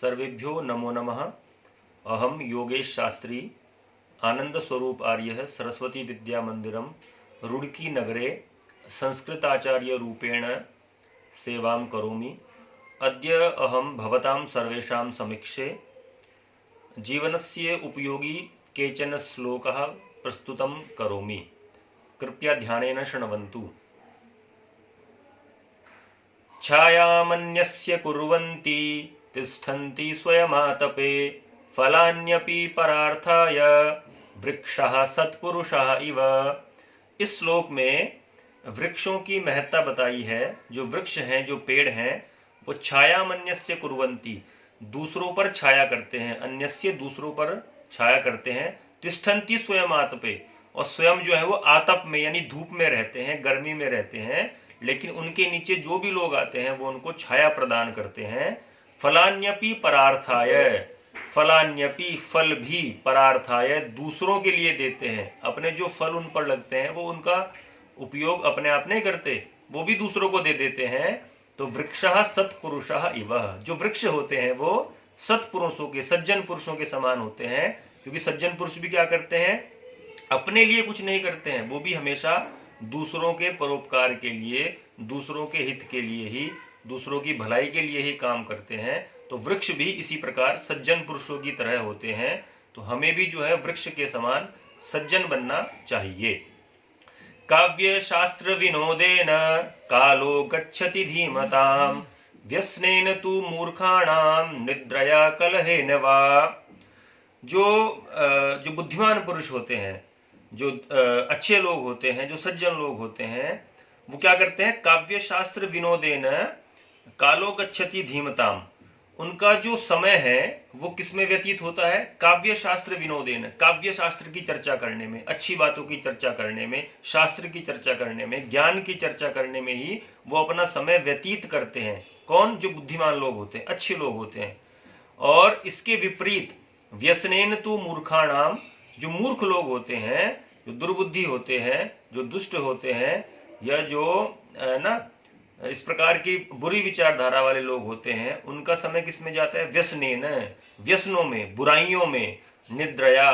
सर्वेभ्यो नमो नमः। अहम योगेश शास्त्री आनंद स्वरूप आर्य सरस्वती विद्या मंदिरम रुड़की नगरे संस्कृताचार्य रूपेण सेवां करोमि। अद्य अहम भवतां सर्वेषां समीक्षे जीवनस्य उपयोगी केचन श्लोकाः प्रस्तुतं करोमि। कृपया ध्यानेन शृण्वन्तु। छायामन्यस्य कुर्वन्ति तिष्ठन्ति स्वयमातपे फलान्यपि परार्थाय वृक्षः सत्पुरुषः इव। इस श्लोक में वृक्षों की महत्ता बताई है। जो वृक्ष हैं, जो पेड़ हैं, वो छायामन्यस्य कुर्वन्ति, दूसरों पर छाया करते हैं, अन्यस्य दूसरों पर छाया करते हैं। तिष्ठन्ति स्वयं आतपे, और स्वयं जो है वो आतप में यानी धूप में रहते हैं, गर्मी में रहते हैं, लेकिन उनके नीचे जो भी लोग आते हैं वो उनको छाया प्रदान करते हैं। फलान्यपि परार्थाय, फलान्यपि फल भी, परार्थाय दूसरों के लिए देते हैं। अपने जो फल उन पर लगते हैं वो उनका उपयोग अपने आप नहीं करते, वो भी दूसरों को दे देते हैं। तो वृक्षः सत्पुरुषः इव, जो वृक्ष होते हैं वो सत्पुरुषों के, सज्जन पुरुषों के समान होते हैं। क्योंकि सज्जन पुरुष भी क्या करते हैं, अपने लिए कुछ नहीं करते हैं, वो भी हमेशा दूसरों के परोपकार के लिए, दूसरों के हित के लिए ही, दूसरों की भलाई के लिए ही काम करते हैं। तो वृक्ष भी इसी प्रकार सज्जन पुरुषों की तरह होते हैं। तो हमें भी जो है वृक्ष के समान सज्जन बनना चाहिए। काव्य शास्त्र विनोदेन कालो गच्छति धीमताम व्यसनेन तु मूर्खाणाम निद्रया कलहेन वा। जो बुद्धिमान पुरुष होते हैं, जो अच्छे लोग होते हैं, जो सज्जन लोग होते हैं, वो क्या करते हैं, काव्य शास्त्र विनोदेन कालो गच्छति धीमताम। उनका जो समय है वो किसमें व्यतीत होता है, काव्य शास्त्र विनोदेन, काव्य शास्त्र की चर्चा करने में, अच्छी बातों की चर्चा करने में, शास्त्र की चर्चा करने में, ज्ञान की चर्चा करने में ही वो अपना समय व्यतीत करते हैं। कौन, जो बुद्धिमान लोग होते हैं, अच्छे लोग होते हैं। और इसके विपरीत व्यसनेन तु मूर्खाणाम, जो मूर्ख लोग होते हैं, जो दुर्बुद्धि होते हैं, जो दुष्ट होते हैं, या जो इस प्रकार की बुरी विचारधारा वाले लोग होते हैं, उनका समय किस में जाता है, व्यसनेन, व्यसनों में, बुराइयों में, निद्रया,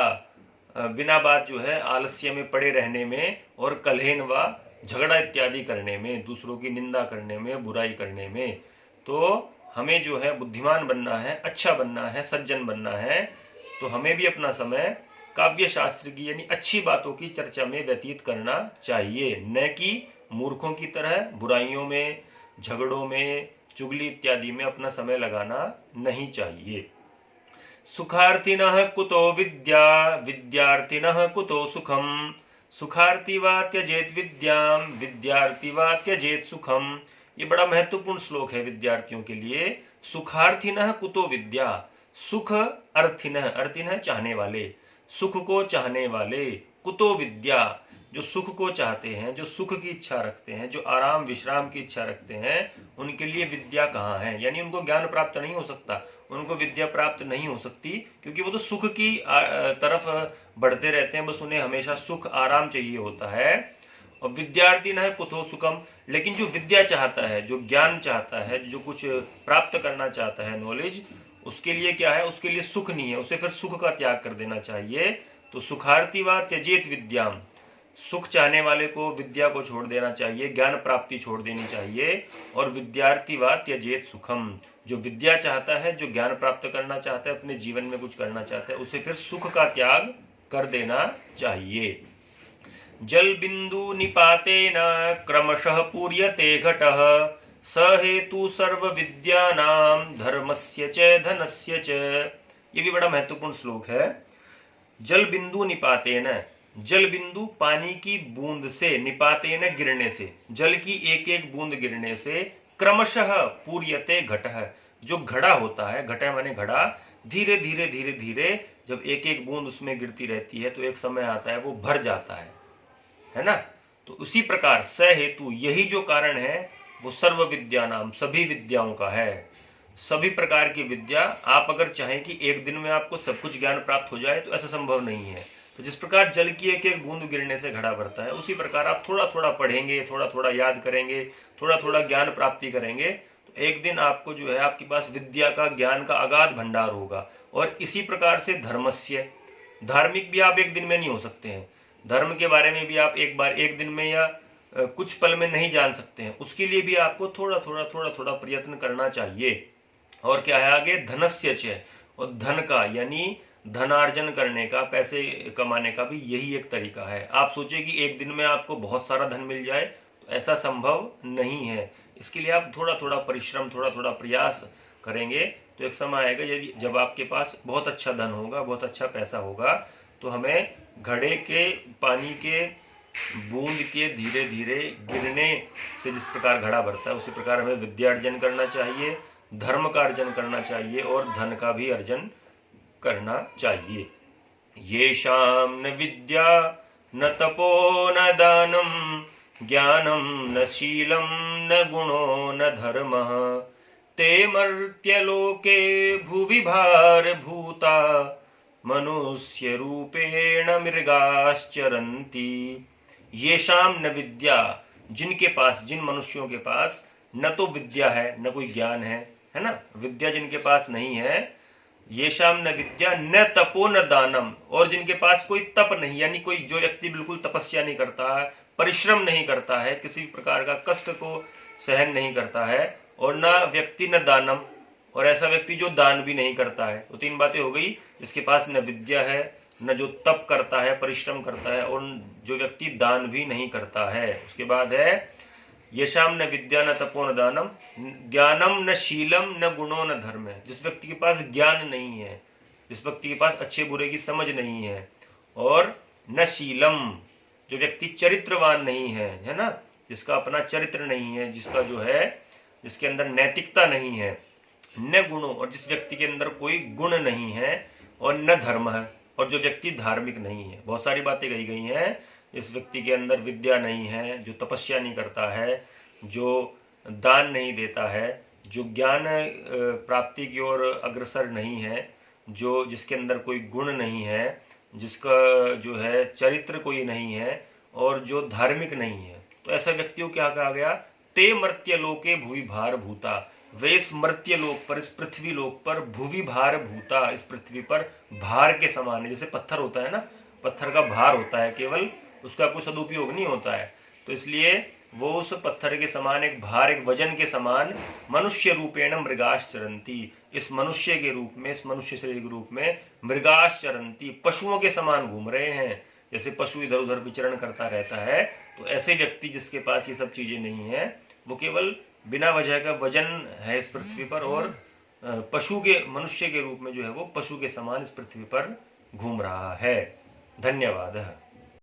बिना बात जो है आलस्य में पड़े रहने में, और कलहेन व झगड़ा इत्यादि करने में, दूसरों की निंदा करने में, बुराई करने में। तो हमें जो है बुद्धिमान बनना है, अच्छा बनना है, सज्जन बनना है। तो हमें भी अपना समय काव्य शास्त्र की यानी अच्छी बातों की चर्चा में व्यतीत करना चाहिए, न कि मूर्खों की तरह बुराइयों में, झगड़ों में, चुगली इत्यादि में अपना समय लगाना नहीं चाहिए। सुखार्थिनः कुतो विद्या विद्यार्थिनः कुतो सुखम सुखार्थी वा त्यजेत विद्यां विद्यार्थी वा त्यजेत सुखम। ये बड़ा महत्वपूर्ण श्लोक है विद्यार्थियों के लिए। सुखार्थिनः कुतो विद्या, सुख अर्थिनः, अर्थिनः चाहने वाले, सुख को चाहने वाले, कुतो विद्या, जो सुख को चाहते हैं, जो सुख की इच्छा रखते हैं, जो आराम विश्राम की इच्छा रखते हैं, उनके लिए विद्या कहाँ है। यानी उनको ज्ञान प्राप्त नहीं हो सकता, उनको विद्या प्राप्त नहीं हो सकती, क्योंकि वो तो सुख की तरफ बढ़ते रहते हैं, बस उन्हें हमेशा सुख आराम चाहिए होता है। और विद्यार्थी न है कुतो सुखम, लेकिन जो विद्या चाहता है, जो ज्ञान चाहता है, जो कुछ प्राप्त करना चाहता है, नॉलेज, उसके लिए क्या है, उसके लिए सुख नहीं है, उसे फिर सुख का त्याग कर देना चाहिए। तो सुखार्थी व त्यजेत विद्याम, सुख चाहने वाले को विद्या को छोड़ देना चाहिए, ज्ञान प्राप्ति छोड़ देनी चाहिए। और विद्यार्थी व त्यजेत सुखम, जो विद्या चाहता है, जो ज्ञान प्राप्त करना चाहता है, अपने जीवन में कुछ करना चाहता है, उसे फिर सुख का त्याग कर देना चाहिए। जल बिंदु निपातेन क्रमशः पूर्यते घटः स हेतु सर्व विद्यानां धर्मस्य च धनस्य च। ये भी बड़ा महत्वपूर्ण श्लोक है। जल बिंदु निपातेन, जल बिंदु पानी की बूंद से, निपातेन गिरने से, जल की एक एक बूंद गिरने से, क्रमशः पूर्यते घटः, जो घड़ा होता है, घटा माने घड़ा, धीरे धीरे धीरे धीरे जब एक एक बूंद उसमें गिरती रहती है तो एक समय आता है वो भर जाता है ना। तो उसी प्रकार स हेतु, यही जो कारण है वो सर्व विद्या नाम, सभी विद्याओं का है। सभी प्रकार की विद्या, आप अगर चाहें कि एक दिन में आपको सब कुछ ज्ञान प्राप्त हो जाए तो ऐसा संभव नहीं है। तो जिस प्रकार जल की एक एक बूंद गिरने से घड़ा भरता है, उसी प्रकार आप थोड़ा थोड़ा पढ़ेंगे, थोड़ा थोड़ा याद करेंगे, थोड़ा थोड़ा ज्ञान प्राप्ति करेंगे, तो एक दिन आपको जो है आपके पास विद्या का, ज्ञान का अगाध भंडार होगा। और इसी प्रकार से धर्मस्य, धार्मिक भी आप एक दिन में नहीं हो सकते हैं। धर्म के बारे में भी आप एक दिन में या कुछ पल में नहीं जान सकते हैं। उसके लिए भी आपको थोड़ा थोड़ा प्रयत्न करना चाहिए। और क्या है आगे, धनस्य च, और धन का यानी धनार्जन करने का, पैसे कमाने का भी यही एक तरीका है। आप सोचिए कि एक दिन में आपको बहुत सारा धन मिल जाए, तो ऐसा संभव नहीं है। इसके लिए आप थोड़ा थोड़ा परिश्रम, थोड़ा थोड़ा प्रयास करेंगे तो एक समय आएगा यदि जब आपके पास बहुत अच्छा धन होगा, बहुत अच्छा पैसा होगा, तो हमें घड़े के पानी के बूंद के धीरे धीरे गिरने से जिस प्रकार घड़ा भरता है, उसी प्रकार हमें विद्यार्जन करना चाहिए, धर्म का अर्जन करना चाहिए और धन का भी अर्जन करना चाहिए। येषां न विद्या न तपो न दानं ज्ञानं न शीलं न गुणो न धर्मः ते मर्त्यलोके भुवि भारभूता मनुष्य रूपेण मृगाश्चरन्ति। येषाम न विद्या, जिनके पास, जिन मनुष्यों के पास न तो विद्या है न कोई ज्ञान है ना, विद्या जिनके पास नहीं है, येषाम न विद्या न तपो न दानम, और जिनके पास कोई तप नहीं, यानी कोई जो व्यक्ति बिल्कुल तपस्या नहीं करता है, परिश्रम नहीं करता है, किसी प्रकार का कष्ट को सहन नहीं करता है, और न व्यक्ति न दानम, और ऐसा व्यक्ति जो दान भी नहीं करता है। तो तीन बातें हो गई, जिसके पास न विद्या है, न जो तप करता है, परिश्रम करता है, और जो व्यक्ति दान भी नहीं करता है। उसके बाद है येषाम न विद्या न तपो न दानम ज्ञानम न शीलम न गुणो न धर्म, जिस व्यक्ति के पास ज्ञान नहीं है, जिस व्यक्ति के पास अच्छे बुरे की समझ नहीं है, और न शीलम, जो व्यक्ति चरित्रवान नहीं है ना, जिसका अपना चरित्र नहीं है, जिसका जो है, जिसके अंदर नैतिकता नहीं है, न गुणों, और जिस व्यक्ति के अंदर कोई गुण नहीं है, और न धर्म है, और जो व्यक्ति धार्मिक नहीं है। बहुत सारी बातें कही गई हैं। इस व्यक्ति के अंदर विद्या नहीं है, जो तपस्या नहीं करता है, जो दान नहीं देता है, जो ज्ञान प्राप्ति की ओर अग्रसर नहीं है, जो जिसके अंदर कोई गुण नहीं है, जिसका जो है चरित्र कोई नहीं है, और जो धार्मिक नहीं है, तो ऐसा व्यक्ति को क्या कहा गया, ते मर्त्य लोके भुवि भार भूता, वे इस मर्त्य लोक पर, इस पृथ्वी लोक पर, भुवि भार भूता, इस पृथ्वी पर भार के समान है। जैसे पत्थर होता है ना, पत्थर का भार होता है, केवल उसका कोई सदुपयोग नहीं होता है, तो इसलिए वो उस पत्थर के समान, एक भार, एक वजन के समान, मनुष्य रूपेण मृगाश्चरंती, इस मनुष्य के रूप में, इस मनुष्य शरीर के रूप में, मृगाश्चरंती, पशुओं के समान घूम रहे हैं। जैसे पशु इधर उधर विचरण करता रहता है, तो ऐसे व्यक्ति जिसके पास ये सब चीजें नहीं है, वो केवल बिना वजह का वजन है इस पृथ्वी पर, और पशु के, मनुष्य के रूप में जो है वो पशु के समान इस पृथ्वी पर घूम रहा है। धन्यवाद।